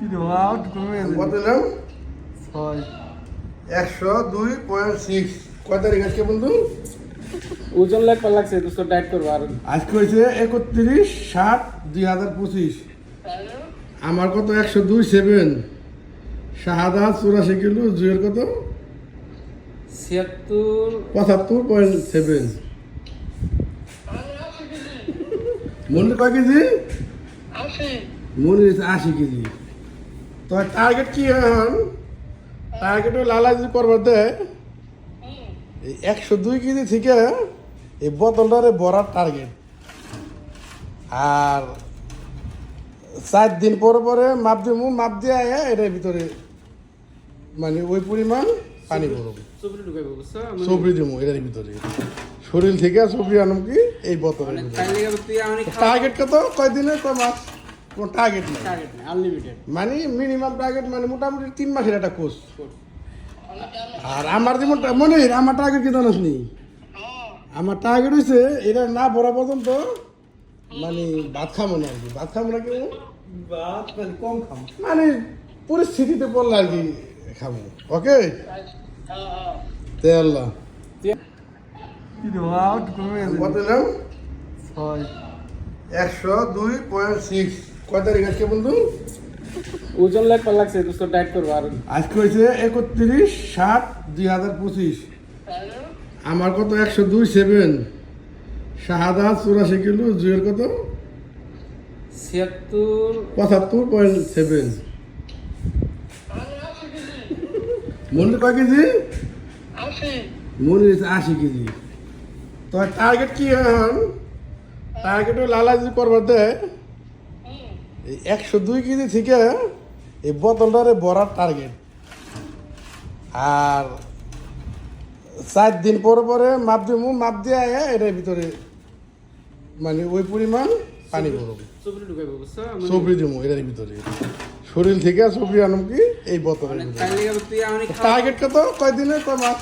কত দিলাম? 102.6। কয় তারিখ আজকে বন্ধু? ওজন লাগছে দোস্ত ডায়েট করবো আর আজকে হয়েছে 31/7/2025। আমার কত 102.7। শাহাদাত 84 কিলো, জুয়ের কত 75.7। মনির কয় কেজি? মনির 80 কেজি। তো টার্গেট কি এখন? টার্গেট লালা যদি করবার দেয় এই 102 কেজি থেকে এই বোতলটারে ভরার টার্গেট। আর 4 দিন পরে পরে মাপ দিব, মাপ দিয়ে এটার ভিতরে মানে ওই পরিমাণ পানি ভরব, চুপড়ি ঢুকাইবো বুঝছো সবরি দিব এটার ভিতরে। শরীর থেকে সবরি আনুম কি এই বোতলের ভিতরে। টার্গেট কত? কয় দিনে কয় মাস? কোনো টার্গেট নেই, আনলিমিটেড মানে মিনিমাম টার্গেট মানে মোটামুটি 3 মাসের একটা কোর্স। আর আমার যেমন মনে আমার টার্গেট কি জানাস নি? আমার টার্গেট হয়েছে এটা না ভরা পর্যন্ত মানে ভাত খাবো না আর কি। ভাত খাবো না কি ভাত মানে কম খাম মানে পরিস্থিতিতে পড়লে আর কি খাবো। ওকে তে আল্লাহ কত দিলাম? 102.6। কয় তারিখ আজকে বন্ধু? ওজন লাগছে দোস্ত ডায়েট করবো আর আজকে হয়েছে 31/7/2025। আমার কত 102.7। শাহাদাত 84 কিলো, জুয়ের কত 75.7। মনির কয় কেজি? মনির 80 কেজি। তো টার্গেট কি এখন? টার্গেট লালা যদি করবার দেয় এই 102 কেজি থেকে এই বোতলটারে ভরার টার্গেট। আর 4 দিন পরে পরে মাপ দিব, মাপ দিয়ে এটার ভিতরে মানে ওই পরিমাণ পানি ভরব, চুপড়ি ঢুকাইবো বুঝছো সবরি দিব এটার ভিতরে। শরীর থেকে সবরি আনুম কি এই বোতলের ভিতরে। টার্গেট কত? কয় দিনে কয় মাস?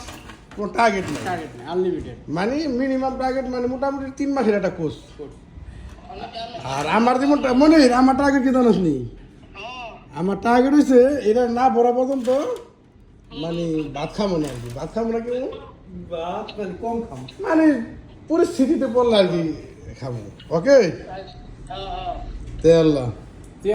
কোনো টার্গেট নেই, আনলিমিটেড মানে মিনিমাম টার্গেট মানে মোটামুটি 3 মাসের একটা কোর্স। আর আমার যেমন মনে আমার টার্গেট কি জানাস নি? আমার টার্গেট হয়েছে এটা না ভরা পর্যন্ত মানে ভাত খাবো না আর কি। ভাত খাবো না কি ভাত মানে কম খাম মানে পরিস্থিতিতে পড়লে আর কি খাবো। ওকে তে আল্লাহ।